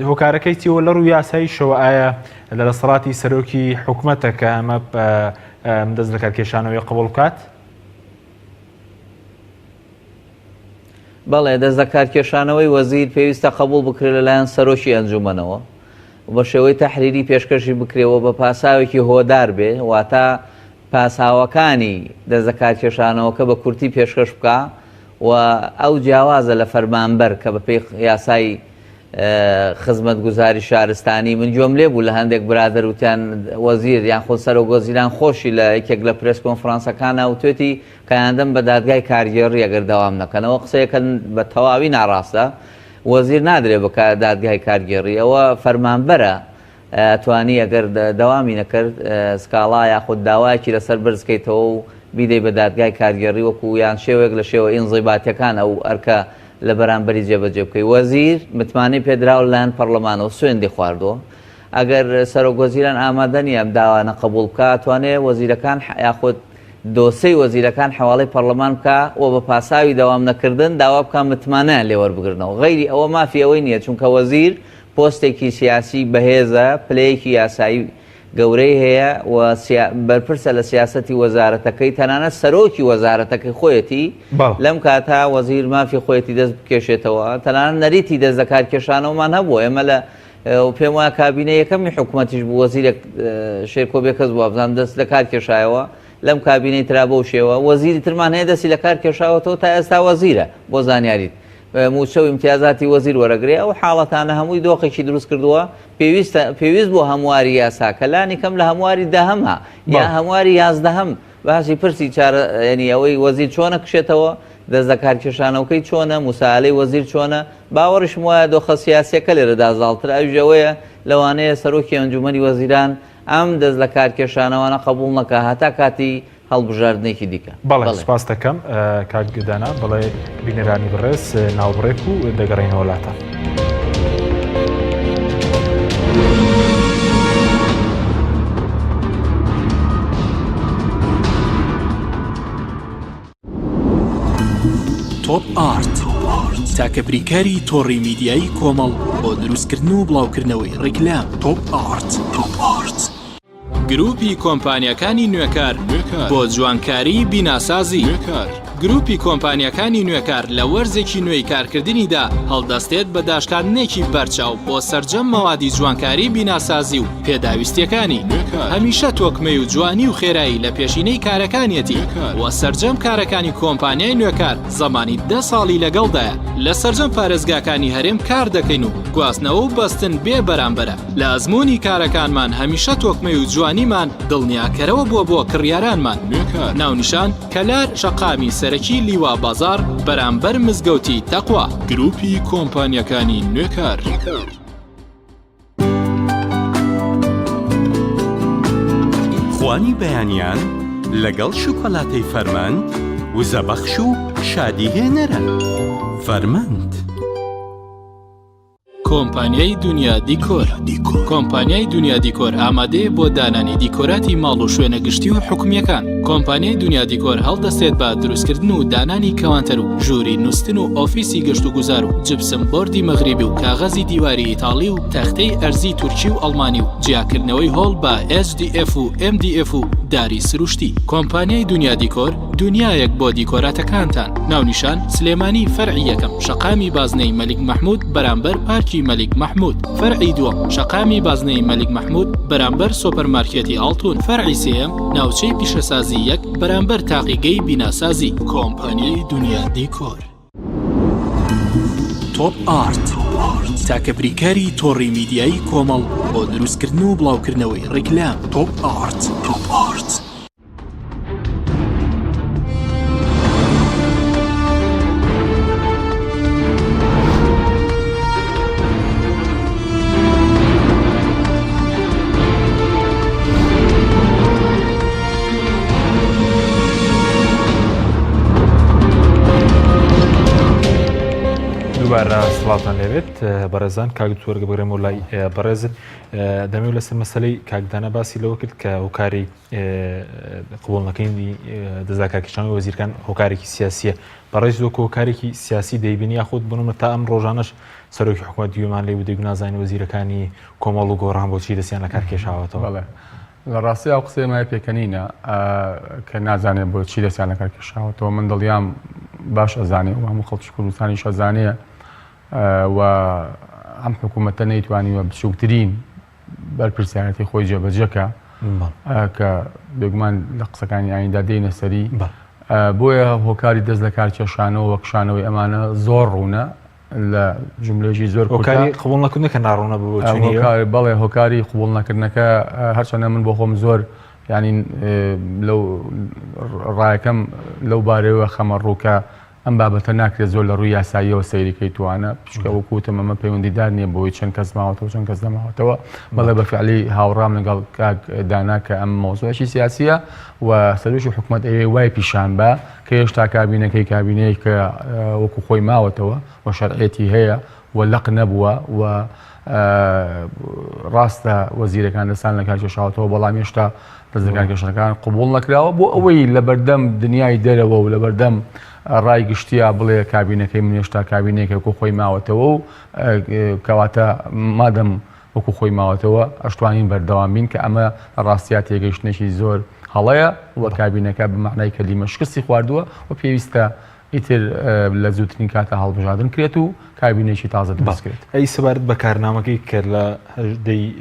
هۆکارەکەی تیوە لە ڕووی یاسایی شەوە ئایا لە دەسەڵاتی سەرۆکی حکوومەتەکە ئەمە دەست لە کارکێشانەوەی قبوڵ بکات بەڵێ دەست لە کارکێشانەوەی وەزیر پێویستە قبوڵ بکرێت لەلایەن سەرۆکی ئەنجومەنەوە بە شێوەی تەحریری پێشکەشی بکرێەوە بە پاساوێکی هۆدار بێ واتە پاساوەکانی دەست لە کارکێشانەوەکە بە کورتی پێشکەش بکە و ئەو جیاوازە لە فەرمانبەر کە بە پێی یاسای خزمەتگوزاری شارستانی من گوێم لێ بوو لە هەندێک برادر وتیان وەزیر یان خۆ سەرۆکوەزیران خۆشی لە یەکێک لە پرێس کۆنفرانسەکانە وتێتی کەیاندەم بە دادگای کارگێڕی ئەگەر دەوام نەکەنەوە قسەیەکەن بە تەواوی ناڕاستە وەزیر نادرێ بە دادگای کارگێڕی ئەوە فەرمانبەرە توانی ئەگەر دەوامی نەکرد سکاڵا یاخود داوایەکی لەسەر بەرزکەیتەوە و بیدەی بە دادگای کارگێڕی وەکو یان شێوێک لە شێوە ئینزیباتیەکان ئەو ئەرکە لە بەرامبەری جێبەجێ بکەی وەزیر متمانەی پێدراوە لەلایەن پەرلەمانەوە سوێندی خواردووە ئەگەر سەرۆکوەزیران ئامادەنی ئەم داوانە قبوڵ بکە توانێت وەزیرەکان یاخود دۆسەی وەزیرەکان حواڵەی پەرلەمان بکە و بە پاساوی داوام نەکردن داوا بکە متمانەیان لێ وەربگرنەوە غەیری ئەوە مافی ئەوەی نییە چونکە وەزیر پۆستێکی سیاسی بەهێزە پلەیەکی یاسایی گەورەی هەیە و بەرپرسە لە سیاسەتی وەزارەتەکەی تەنانەت سەرۆکی وەزارەتەکەی خۆیەتی لەم کاتا وەزیر مافی خۆیەتی دەست بکێشێتەوە تەنانەت نەریتی دەست لە کارکێشانەوەمان هەبوو ئێمە لە پێم وایە کابینە یەکەمی حکوومەتیش بوو وەزیرێک شێرکۆبێ کەس بووە بزانام دەست لە کار کێشایەوە لەم کابینەی ترا بەو شێوە وەزیری ترمان هەیە دەستی لە کار کێشاوەتەوە تا ئێستا وەزیرە بۆ زانیاریت موچە و ئیمتیازاتی وەزیر وەرەگرێ ئەو حاڵەتانە هەمووی دۆخێکی دروست کردووە پێویست بۆ هەمواری یاسا کەلانی کەم لە هەمواری دەهەمها یا هەمواری یازدەهەم باسی پرسی ینی ئەوەی وەزیر چۆنە کشێتەوە دەست لە کارکێشانەوەکەی چۆنە موساالەی وەزیر چۆنە باوەڕشم وایە دۆخە سیاسیەکە لێرەدا زاڵتر ئەوژەوەیە لەوانەیە سەرۆکی ئەنجومەنی وەزیران ئەم دەست لە کارکێشانەوەنە قبول نەکە هەتا کاتی هەڵبژاردنێکی دیکە بەڵێ سپاس دەکەم کاکدانا بڵێ بینەرانی بڕێز ناوبڕێک و دەگەڕێنەوە وڵاتە. تۆپ ئارت تاکە بریکاری تۆڕی میدیایی کۆمەڵ بۆ دروستکردن و بڵاوکردنەوەی ڕیکلام. تۆپ ئارت گروپی کۆمپانیەکانی نوێکار بۆ جوانکاری بیناسازی. گروپی کۆمپانیەکانی نوێکار لە وەرزێکی نوێی کارکردنیدا هەڵدەستێت بە داشکاندنێکی بەرچاو بۆ سەرجەم مەوادی جوانکاری بیناسازی و پێداویستیەکانی. هەمیشە تۆکمەی و جوانی و خێرایی لە پێشینەی کارەکانیەتی وە سەرجەم کارەکانی کۆمپانیای نوێکار زەمانی 10 ساڵی لەگەڵدایە. لە سەرجەم پارێزگاکانی هەرێم کار دەکەین و گواستنەوە و بەستن بێ بەرامبەرە. لە ئەزمموی کارەکانمان هەمیشە تۆکمەی و جوانیمان دڵنیاکەرەوە بۆ کڕیارانمان. ناونیشان کەلار شەقامی سەرەکی لیوا بازار بەرامبەر مزگەوتی تەقوا. گروپی کۆمپانیەکانی نوێکار. خوانی بەیانیان لەگەڵ شوکۆلاتەی فەرمەند وزەبەخش و شادی هێنەرە. فەرمەند کۆمپانیای دنیا دیکۆر. کۆمپانیای دنیا دیکۆر ئامادەیە بۆ دانانی دیکۆراتی ماڵ و شوێنە گشتی و حکومیەکان. کۆمپانیای دنیا دیکۆر هەڵدەستێت بە دروستکردن و دانانی کەوانتەر و ژووری نووسن و ئۆفیسی گەشت و گوزار و جبسم بۆردی مەغریبی و کاغەزی دیواری ئیتاڵی و تەختەی ئەرزی تورکی و ئەڵمانی و جیاکردنەوەی هۆڵ بە HDF و MDF و داری سروشتی. کۆمپانیای دنیا دیکۆر دنیایەک بۆ دیکۆراتەکانتان. ناونیشان سلێمانی فەرعی یەکەم شەقامی بازنەی مەلیک مەحموود بەرامبەر پارکی مەلیک مەحموود. فەرعی دووەم شەقامی بازنەی مەلیک مەحموود بەرامبەر سۆپەرمارکێتی ئاڵتون. فەرعی سێیەم ناوچەی پیشەسازی یەک بەرامبەر تاقیگەی بیناسازی. کۆمپانیای دنیا دیکۆر. تۆپ ئارت تاکە بریکاری تۆڕی میدیایی کۆمەڵ بۆ دروستکردن و بڵاوکردنەوەی ڕیکلام. تۆپ ئارت. سڵاتان لێوێت بەڕێزان کاک وەرگە بگرێمەوە لای بەڕێزت دەمەوێت لەسەر مەسەلەی کاکدانا باسی لەوە کرد کە هۆکاری قبوڵنەکەی دەستگاکێشانی وەزیرەکان هۆکارێکی سیاسیە. بەڕێز وەکو هۆکارێکی سیاسی دەیبینی یاخود بنەمە تا ئەم ڕۆژانەش سەرۆکی حکوومەت گوێمان لێ بدەی نازانانی وەزیرەکانی کۆمەڵ و گۆڕان بۆچی دەستیان لە کار کێشاوەتەوە. لە ڕاستی ئەو قسەی مای پێکەنینە کە نازانێت بۆچی دەستیان لە کار کێشاوەتەوە. من دڵیام باش ئەزانێ و هەموو خەڵکی کوردستانیش ئەزانەیە و ئەم حکوومەتە نەیتوانیوە بچووکترین بەرپرسیارەتی خۆی جێبەجێکە کە بێگومان لە قسەکانی ئایندا دێنە سەری. بۆیە هۆکاری دەست لە کارکێشانەوە وە کشانەوەی ئەمانە زۆر ڕوونە لە جملەیەکی زۆر هۆکاری قبوڵ نەکردنەکە ناڕوونە بەڵێ هۆکاری قبوڵ نەکردنەکە هەرچەندە من بۆ خۆم زۆر ینی لەو ڕایەکەم لەو بارەوە خەمە ڕووکە ئەم بابەتە ناکرێت زۆر لە ڕووی یاساییەوە سەیریکەی توانە پشکە وەکوتم ئەمە پەیوەندیدار نییە بۆی چەند کەس ماوەتەوە چەند کەس نەماوەتەوە. بەڵێ بەفعلی هاوڕام لەگەڵ کاک دانا کە ئەم مۆزوعێکی سیاسیە و سەرۆکی حکوومەت ئەوێ وای پیشان بە کە هێشتا کابینەکەی کابینەیە کە وەکو خۆی ماوەتەوە و شەرعێتی هەیە و لەق نەبووە و ڕاستە وەزیرەکان دەستان لە کار کێشاوەتەوە بەڵام هێشتا دەستگاکان کێشەکان قبوڵ نەکراوە بۆ ئەوەی لە بەردەم دنیای دەرەوە و لە بەردەم ڕای گشتیا بڵێ کابینەکەی من هێشتا کابینەیەکە وەکو خۆی ماوەتەوە و کەواتە مادەم وەکو خۆی ماوەتەوە ئەشتوانین بەردەوامین کە ئەمە ڕاستیا تێگەیشتنێکی زۆر هەڵەیە وە کابینەکە بمەعنای کەلیمە شکستی خواردووە و پێویستە ئیتر لە زووترین کاتە هەڵبژاردن کرێت و کابینێکی تازە دەستکرێت. ئەی سەبارەت بە کارنامەکەی کە لە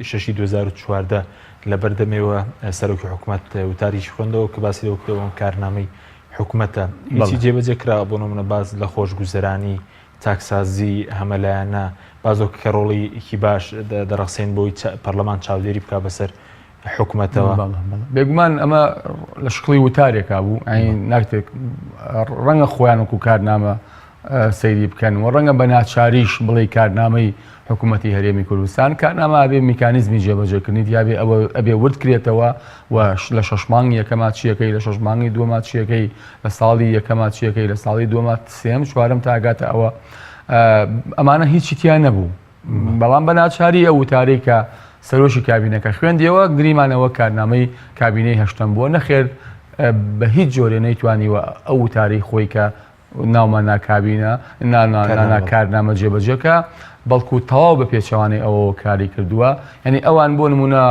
6 2014 لە بەردەمێوە سەرۆکی حکوومەت وتاریشی خوێندەوە کە باسی لەوکەوە کارنامەی حکوومەتە هیچی جێبەجێ کرا بۆ نمونە باز لە خۆشگوزەرانی تاکسازی هەمەلایەنە بازۆک کە ڕۆڵێکی باش دەڕەخسێن بۆی پەرلەمان چاودێری بکا بەسەر حکوومەتەوە. بێگومان ئەمە لە شقلی وتارێکا بوو ناکتێک ڕەنگە خۆیان وەکو کارنامە سەیری بکەن و ڕەنگە بە ناچاریش بڵێ کارنامەی حکوومەتی هەرێمی کوردستان کارنامە ئەبێ میکانیزمی جێبەجێکردنیت یابێ ئەبێ ورد کرێتەوە و لە 6 مانگی یەکەما چیەکەی لە 6 مانگی دووەما چیەکەی لە ساڵی یەکەما چیەکەی لە ساڵی دووەما سێم چوارەم تا ئاگاتە ئەوە ئەمانە هیچی تیان نەبوو بەڵام بە ناچاری ئەو وتارەی کە سەرۆشی کابینەکە خوێندیەوە گریمانەوە کارنامەی کابینەی هەشتم بووە نەخێر بە هیچ جۆرێ نەیتوانیوە ئەو وتارەی خۆی کە ناومان ناکابینە کارنامە جێبەجێکە بەڵکو تەواو بە پێچەوانەی ئەوە کاری کردووە یعنی ئەوان بۆ نمونە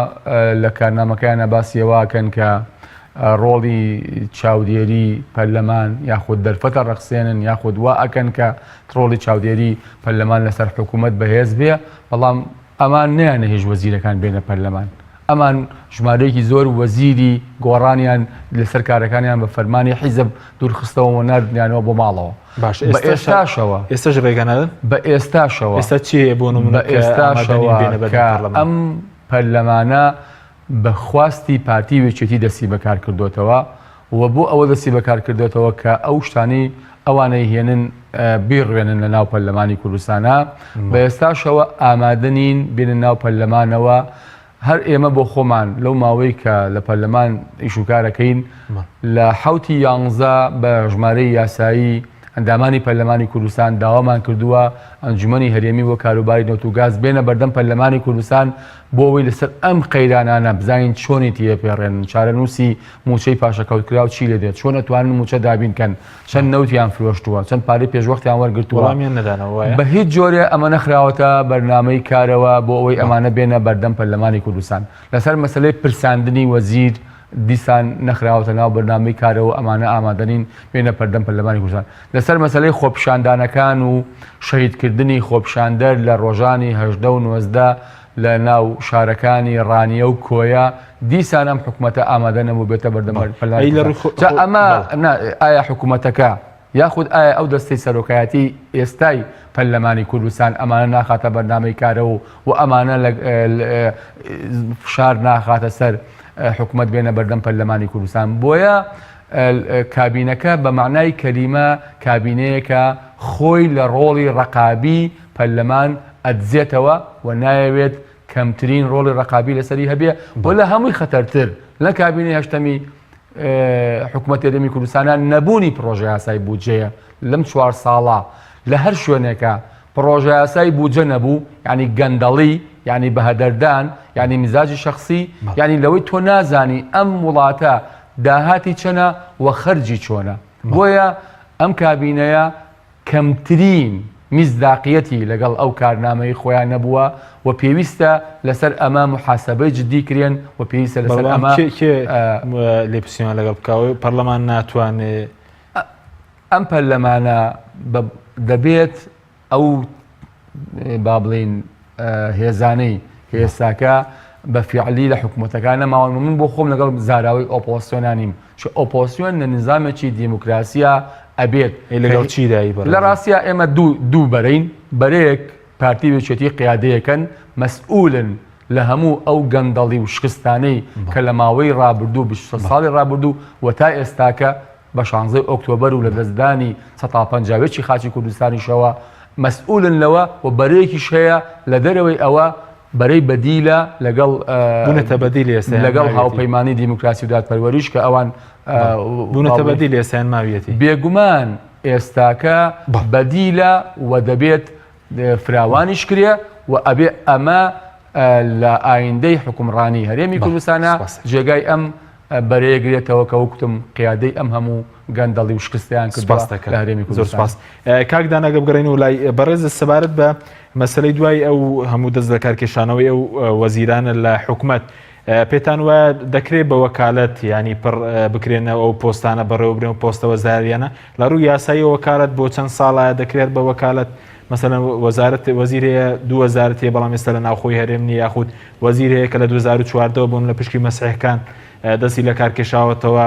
لە کارنامەکەیانە باسیەوەکەن کە ڕۆڵی چاودێری پەرلەمان یاخود دەرفەتە ڕەخسێنن یاخود وا ئەکەن کە ڕۆڵی چاودێری پەرلەمان لەسەر حکوومەت بەهێز بێ بەڵام ئەمان نیانە هێژ وەزیرەکان بێنە پەرلەمان ئەمان ژمارەیەکی زۆر وەزیری گۆڕانیان لەسەر کارەکانیان بە فەرمانی حیزب دوورخستەوە نردیانەوە بۆ ماڵەوە باش بە ئێستاشەوە ئێستاش ڕێگەنەدن بە ئێستاشەوە ئێستا چی بۆ بە ئێستاشەوە ئەم پەرلەمانە بەخواستی پارتی وێچێتی دەستی بەکار کردوتەوە و بۆ ئەوە دەستی بەکار کردوێتەوە کە ئەو شتانی ئەوانەی هێنن بیڕوێنن لە ناو پەرلەمانی کوردستانە بە ئێستاشەوە ئامادەنین بێنن ناو پەرلەمانەوە هەر ئێمە بۆ خۆمان لەو ماوەی کە لە پەرلەمان ئیشوکارەکەین لە 11 بە ژمارەی یاسایی ئەندامانی پەرلەمانی کوردستان داوامان کردووە ئەنجومەنی هەرێمی بۆ کاروباری نەوت و گاز بێنە بەردەم پەرلەمانی کوردستان بۆ ئەوەی لەسەر ئەم قەیرانانە بزانین چۆنی تێپێڕێن چارەنووسی موچەی پاشەکەوتکرا و چی لێ دێت چۆن ئەتوانن موچە دابینکەن چەند نەوتیان فرۆشتووە چەند پارەی پێشوەختیان وەرگرتووە بە هیچ جۆرێ ئەمە نەخراوەتە بەرنامەی کارەوە بۆ ئەوەی ئەمانە بێنە بەردەم پەرلەمانی کوردستان لەسەر مەسەلەی پرساندنی وەزیر دیسان نەخراوەتە ناو بەرنامەی کارەوە ئەمانە ئامادەنین بێنە پەردەم پەرلەمانی کوردستان لەسەر مەسەلەی خۆپیشاندانەکان و شەهیدکردنی خۆپیشاندەر لە ڕۆژانی 18 و 19 لە ناو شارەکانی ڕانیە و کۆیە دیسان ئەم حکوومەتە ئامادە نەبوو بێتە بەردەم پەرلەمانی ئەمە ئایا حکوومەتەکە یاخود ئایا ئەو دەستەی سەرۆکایەتی ئێستای پەرلەمانی کوردستان ئەمانە ناخاتە بەرنامەی کارەوە و ئەمانە فشار ناخاتە سەر حکوومەت بێنە بەردەم پەرلەمانی کوردستان بۆیە کابینەکە بە معنای کەلیمە کابینەیەکە خۆی لە ڕۆڵی ڕقابی پەرلەمان ئەدزێتەوە و نایەوێت کەمترین ڕۆڵی ڕقابی لەسەری هەبێ بۆ لە هەمووی خەتەرتر لە کابینەی هەشتەمی حکوومەتی هەرێمی کوردستانە نەبوونی پرۆژە یاسای بودجەیە لەم 4 ساڵە لە هەر شوێنێکە پرۆژە یاسای بودجە نەبوو یعنی گەندەڵی یعنی بەهەدەردان یعنی میزاجی شخصی یعنی لەوەی تۆ نازانی ئەم وڵاتە داهاتی چەنە و خەرجی چۆنە بۆیە ئەم کابینەیە کەمترین میزداقیەتی لەگەڵ ئەو کارنامەی خۆیان نەبووە و پێویستە لەسەر ئەمە محاسبەی جدی کرێن و پێویستە لەسەر ئەمە لێپسیۆن لەگەڵ بکاوی پەرلەمان ناتوانێت ئەم پەرلەمانە دەبێت ئەو با بڵین هێزانەی هێستاکە بە فیعلی لە حکوومەتەکانە ماوەڵ من بۆ خۆم لەگەڵ زاراوی ئۆپۆسیۆنانیم چ ئۆپۆسیۆن لە نظامێکی دیموکراسیە ئەبێت لەگەڵ چیدایی لە ڕاستیە ئێمە دوو بەرەین بەرەیەک پارتی وێچێتی قیادەیەکەن مەسئولن لە هەموو ئەو گەندەڵی و شکستانەی کە لە ماوەی ڕابردوو 20 ساڵی ڕابردوو و تا ئێستاکە بە 16 ئۆکتۆبەر و لە دەستدانی 150 خاچی کوردستانیشەوە مەسئولن لەوە و بەرەیەکیش هەیە لە دەرەوەی ئەوە بەرەی بەدیلە لەگەڵ هاوپەیمانی دیموکراسی و دادپەروەریش کە ئەوان بوونەتە بەدیل ئێستایان ماویەتی بێگومان ئێستاکە بەدیلە و دەبێت فراوانیش کرێ و ئەبێ ئەمە لە ئایندەی حکومڕانی هەرێمی کوردستانە جێگای ئەم بەرەیەگرێتەوە کە وەکوتم قیادەی ئەم هەموو گەندەڵی و شکستیان کردووە لە هەرێمی زۆر کوردستان. سپاس. کاکدان ئەگە بگەڕێن و لای بەڕێز سەبارەت بە مەسلەی دوای ئەو هەموو دەست لە کارکێشانەوەی ئەو وەزیرانە لە حکوومەت پێتان وایە دەکرێت بە وەکالەت ینی پڕ بکرێنەوە ئەو پۆستانە بەڕێوەبرێن و پۆستە وەزاریانە لە ڕووی یاسایی وەکالەت بۆ چەند ساڵە دەکرێت بە وەکالەت مثلا وەزارەت وەزیر هەیە دوو وەزارەت هەیە بەڵام ئێستا لە ناوخۆی هەرێم نیە یاخود وەزیر هەیە کە لە 2014 بوون لە پشکی مەسیحەکان دەستی لە کارکێشاوەتەوە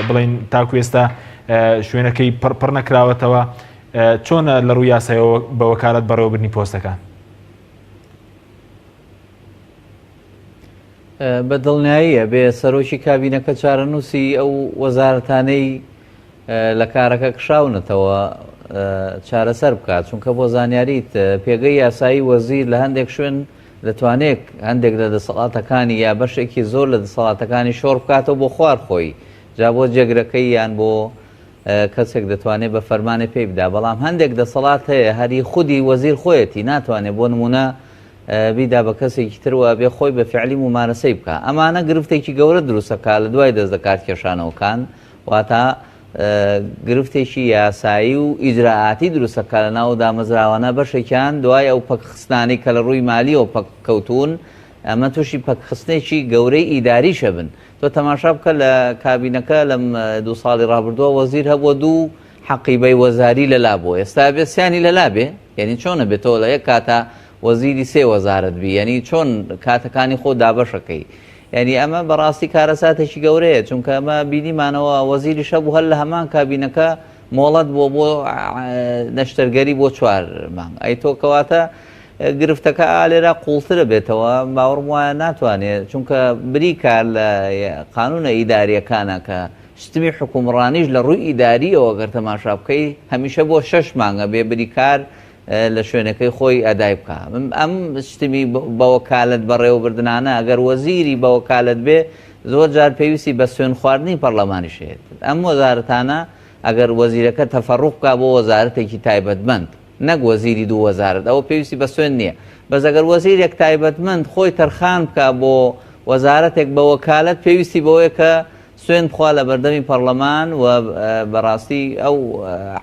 بڵین تاکو ئێستا شوێنەکەی پڕ نەکراوەتەوە چۆنە لە ڕووی یاسایەوە بە وەکالەت بەڕێوەبردنی پۆستەکان؟ بە دڵنیاییە بێ سەرۆکی کابینەکە چارەنووسی ئەو وەزارەتانەی لە کارەکە کشاونەتەوە چارەسەر بکات چونکە بۆ زانیاریت پێگەی یاسایی وەزیر لە هەندێک شوێن دەتوانێت هەندێک لە دەسەڵاتەکانی یا بەشێکی زۆر لە دەسەڵاتەکانی شۆڕ بکاتەوە بۆ خوار خۆی جا بۆ جێگرەکەی یان بۆ کەسێک دەتوانێت بە فەرمانێ پێی بدا بەڵام هەندێک دەسەڵات هەیە هەری خودی وەزیر خۆیەتی ناتوانێت بۆ نمونە بیدا بە کەسێکی ترەوە بێ خۆی بە فعلی ممارەسەی بکە ئەمانە گرفتێکی گەورە دروستەکە لە دوای دەست دەکات کێشانەوەکان واتە گرفتێکی یاسایی و ئیجراعاتی دروستەکە لە ناو دامەزراوانە بەشێکیان دوای ئەو پەکخستانی کە لە ڕووی مالیەوە پەککەوتون ئەمە تووشی پەکخستنێکی گەورەی ئیداریشە بن تۆ تەماشا بکە لە کابینەکە لەم 2 ساڵی ڕابردووە وەزیر هەبووە دوو حەقیبەی وەزاری لەلا بووە ئێستا بێسیانی لەلا بێ یعنی چۆنە بێتەوە لە یەک کاتە وەزیری سێ وەزارەت بی یعنی چۆن کاتەکانی خۆ دابەشەکەی یعنی ئەمە بەڕاستی کارەساتێکی گەورەیە چونکە ئەمە بینیمانەوە وەزیری شەبوو هەر لە هەمان کابینەکە مۆڵەت بۆ نەشتەرگەری بۆ 4 مانگ ئەی تۆ کەواتە گرفتەکە ئالێرا قوڵترە بێتەوە باوەڕم وایە ناتوانێت چونکە بریکار لە قانونە ئیداریەکانە کە شتمی حکومڕانیش لە ڕووی ئیداریەوە گەر تەماشا بکەی هەمیشە بۆ 6 مانگە بێ بریکار لە شوێنەکەی خۆی ئەدای بکە ئەم شتمی بە وەکالەت بەڕێوەبردنانە ئەگەر وەزیری بە وەکالەت بێ زۆر جار پێویستی بە سوێن خواردنی پەرلەمانیشێت ئەم وەزارەتانە ئەگەر وەزیرەکە تەفەڕوق بکە بۆ وەزارەتێکی تایبەتمەند نەک وەزیری دوو وەزارەت ئەوە پێویستی بە سوێن نییە بەس ئەگەر وەزیرێک تایبەتمەند خۆی تەرخان بکە بۆ وەزارەتێک بە وەکالەت پێویستی بەوەیە کە سوێن بخوا لە بەردەمی پەرلەمان و بەڕاستی ئەو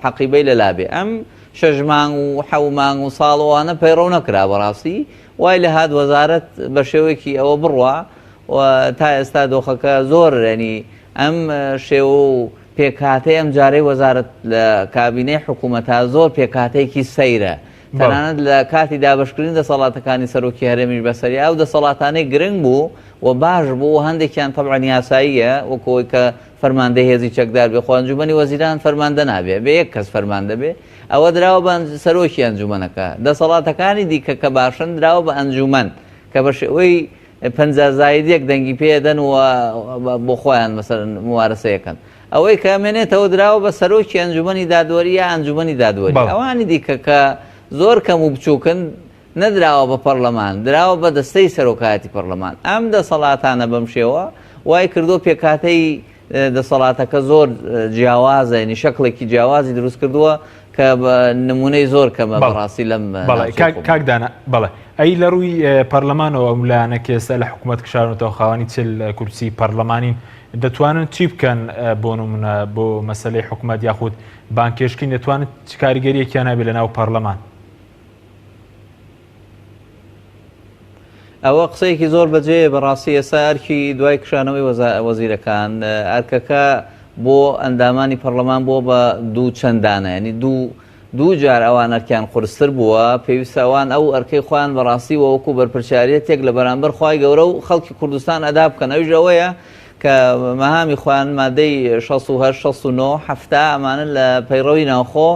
حەقیبەی لەلابێ ئەم 6 مانگ و 7 مانگ و ساڵەوانە پەیڕەو نەکرا بەڕاستی وای لە هات وەزارەت بە شێوەیەکی ئەوە بڕوە و تا ئێستا دۆخەکە زۆر ینی ئەم شێوە و پێکهاتەی ئەم جارەی وەزارەت لە کابینەی حکوومەتە زۆر پێکهاتەیەکی سەیرە تەنانەت لە کاتی دابشکردن دەسەڵاتەکانی سەرۆکی هەرێمیش بەسەری ئەو دەسەڵاتانەی گرنگ بوو و باش بوو هەندێکیان تەبعەن یاساییە وەکەوەی کە فەرماندەی هێزی چەکدار بێ خۆ ئەنجومەنی وەزیران فەرماندە نابێ بە یەک کەس فەرماندە بێ ئەوە دراوە بە سەرۆکی ئەنجومەنەکە دەسەڵاتەکانی دیکە کە باشن دراوە بە ئەنجومەن کە بە شێوەی 50 زایدێک دەنگی پێدەن و بۆ خۆیان مەسەرەن ممارەسەیەکەن ئەوەی کە ئەمێنێتەوە دراوە بە سەرۆکی ئەنجومەنی دادوەری یا ئەنجومەنی دادوەری ئەوانی دیکە کە زۆر کەم و بچووکن نەدراوە بە پەرلەمان دراوە بە دەستەی سەرۆکایەتی پەرلەمان ئەم دەسەڵاتانە بەم شێوە وای کردو پێکاتەی دەسەڵاتەکە زۆر جیاوازە ینی شەکڵێکی جیاوازی دروست کردووە کە بە نمونەی زۆر کەمە بەڕاستی لەم کاکدانە بەڵێ ئەی لە ڕووی پەرلەمانەوە ئەم لایەنە کێستا لە حکوومەت کشارنەوە خاوەنی چل کورسی پەرلەمانین دەتوانن چی بکەن بۆ نمونە بۆ مەسەلەی حکوومەت یاخود بانکێشکین دەتوانن چ کاریگەریەکیان هەبێت لە ناو پەرلەمان ئەوە قسەیەکی زۆر بەجێ بەڕاستی ئێستا ئەرکی دوای کشانەوەی وەزیرەکان ئەرکەکە بۆ ئەندامانی پەرلەمان بۆ بە دوو چەندانە ینی دوو جار ئەوان ئەرکیان قورستر بووە پێویستە ئەوان ئەو ئەرکەی خۆیان بەڕاستی وەکو بەرپرسیارەتێک لە بەرامبەر خوای گەورە و خەڵکی کوردستان ئەدا بکەن ئەویش ئەوەیە کە مەهامی خۆیان مادەی 68 69 هەفتا ئەمانە لە پەیڕەوی ناوخۆ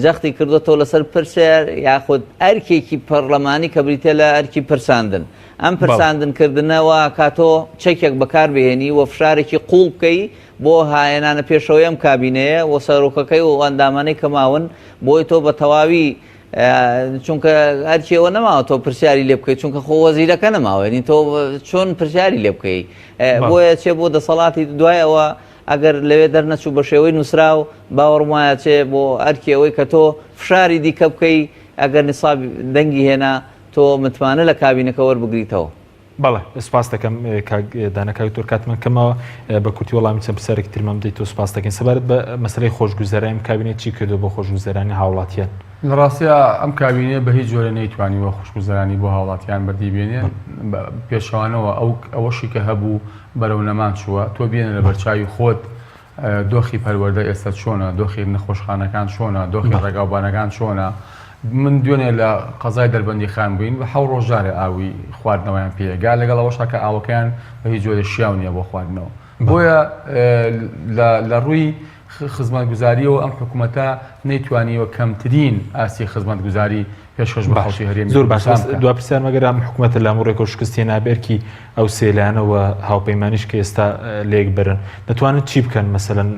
جەختی کردوەوە لەسەر پرسیار یاخود ئەرکێکی پەرلەمانی کە بریتە لە ئەرکی پرساندن ئەم پرساندنکردنەوە کاتۆ چەکێک بەکار بهێنی و فشارێکی قوڵ بکەی بۆ هاێنانە پێشەوەی ئەم کابینەیە و سەرۆکەکەی و ئەندامانەی کەماون بۆی تۆ بە تەواوی چونکە هەرکیەوە نەماوە تۆ پرسیاری لێ بکەیت چونکە خۆ وەزیرەکە نەماوەنی تۆ چۆن پرسیاری لێ بکەی بۆیە چێ بۆ دەسەڵاتی دوایەوە ئەگەر لەوێ دەرنەچوو بە شێوەی نووسرا و باوەڕم وایە چێ بۆ ئەرکیەوەی کە تۆ فشاری دیکە بکەی ئەگەر نیساب دەنگی هێنا تۆ متمانە لە کابینەکە وەربگریتەوە بەڵێ سپاس دەکەم دانەکەوتۆر کاتمان کەمەوە بە کورتی وەڵامی چەند پرسیارێکی ترمەم دەیت و سپاس دەکەین سەبارەت بە مەسەلەی خۆشگوزەرانی کابینێت چی کردو بۆ خۆشگوزەرانی هاوڵاتیان لە ڕاستیە ئەم کابینێ بە هیچ جۆرە نەیتوانیوە خوشگوزەرانی بۆ هاوڵاتیان بەردیبێنێ پێشەوانەوە ئەوەشی کە هەبوو بەرەو نەمان چووە تۆ بێنە لە بەرچاوی خۆت دۆخی پەروەردە ئێستا چۆنە دۆخی نەخۆشخانەکان چۆنە دۆخی ڕێگاوبانەکان چۆنە من دوێنێ لە قەزای دەربەندی خان بووین بە 7 ڕۆژارە ئاوی خواردنەوەیان پێگا لەگەڵ ئەوەشا کە ئاوەکەیان بە هیچ جۆرە شیاو نییە بۆ خواردنەوە بۆیە لە ڕووی خزمەتگوزاریەوە ئەم حکوومەتە نەیتوانیوە کەمترین ئاسی خزمەتگوزاری پێشکەش بە خەڵکی هەرێمی زۆر باش دو پرسیار مەگەر ئەم حکوومەتە لە هەموو ڕێکۆ شکستی نابێرکی ئەو سێلانەوە هاوپەیمانیش کە ئێستا لێک برن دەتوانن چی بکەن مەسەلەن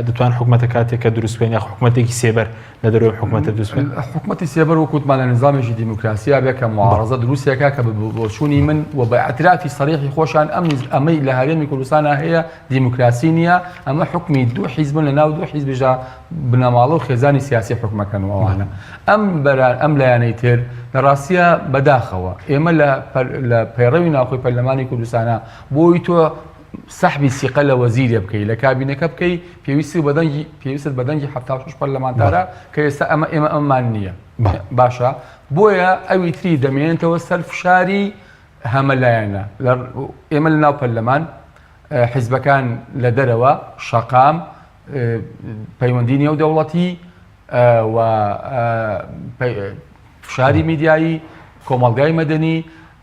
دەتوان حکوومەتە کاتێک کە دروستکەین یا حکوومەتێکی سێبەر لە دەروی حکوومەتە دروستکەن حکوومەتی سێبەر وەکوتمان لە نظامێکی دیموکراسیا بێ کە معارەزە دروستێکا کە بۆچوونی من و بە ئەترافی سەریحی خۆشان ئەمەی لە هەرێمی کوردستانە هەیە دیموکراسی نییە ئەمە حکمی دوو حیزبن لە ناو دوو حیزبژە بنەماڵە و خێزانی سیاسی حکومەکەن و ئەوانە ئەم لایەنەی تر لە ڕاستیە بەداخەوە ئێمە لە پەیڕەوی ناوخۆی پەرلەمانی کوردستانە بۆی تۆ سەحبی سیقە لە وەزیرێ بکەی لە کابینەکە بکەی پێویست بەدەنگی 76 پەرلەمانتارە کە ئێستا ئێمە ئەممان نییە باشە بۆیە ئەوی تری دەمێنێتەوە سەر فشاری هەمەلایەنە ئێمە لە ناو پەرلەمان حیزبەکان لە دەرەوە شەقام پەیوەندی نێو دەوڵەتی و فشاری میدیایی کۆمەڵگای مەدەنی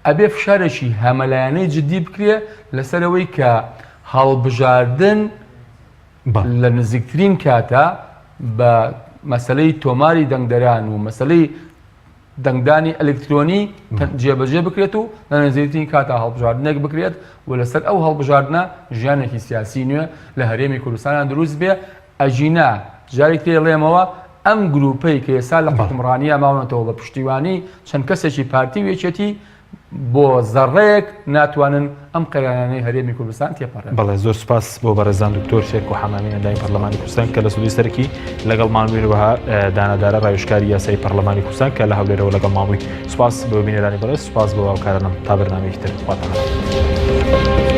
ئەبێ فشارێکی هەمەلایەنەی جدی بکرێ لەسەرەوەی کە هەڵبژاردن لە نزیکترین کاتە بە مەسەلەی تۆماری دەنگدەران و مەسەلەی دەنگدانی ئەلکترۆنی جێبەجێ بکرێت و لە نزیکترین کاتە هەڵبژاردنێک بکرێت و لەسەر ئەو هەڵبژاردنە ژیانێکی سیاسی نوێ لە هەرێمی کوردستان دروست بێ ئەژینا جارێک تێڵێمەوە ئەم گروپەی کە ئێستا لە حکومڕانیە ماونەتەوە بە پشتیوانی چەند کەسێکی پارتی وێچێتی بۆ زەڕەیەک ناتوانن ئەم قەیرانانەی هەرێمی کوردستان تێپەڕێن. بەڵێ زۆر سپاس بۆ بەڕێزان دکتۆر شێرک و حەمامی نەدای پەرلەمانی کوردستان کە لە سودی سەرکی لەگەڵ مانوێرەوەها دانەدارە ڕاوێژکاری یاسایی پەرلەمانی کوردستان کە لە هەولێرەوە لەگەڵ مامووی سپاس بۆ بینێرانی بەڕێز سپاس بۆ هاوکارانم تا بەرنامەیەکی تر خواتان.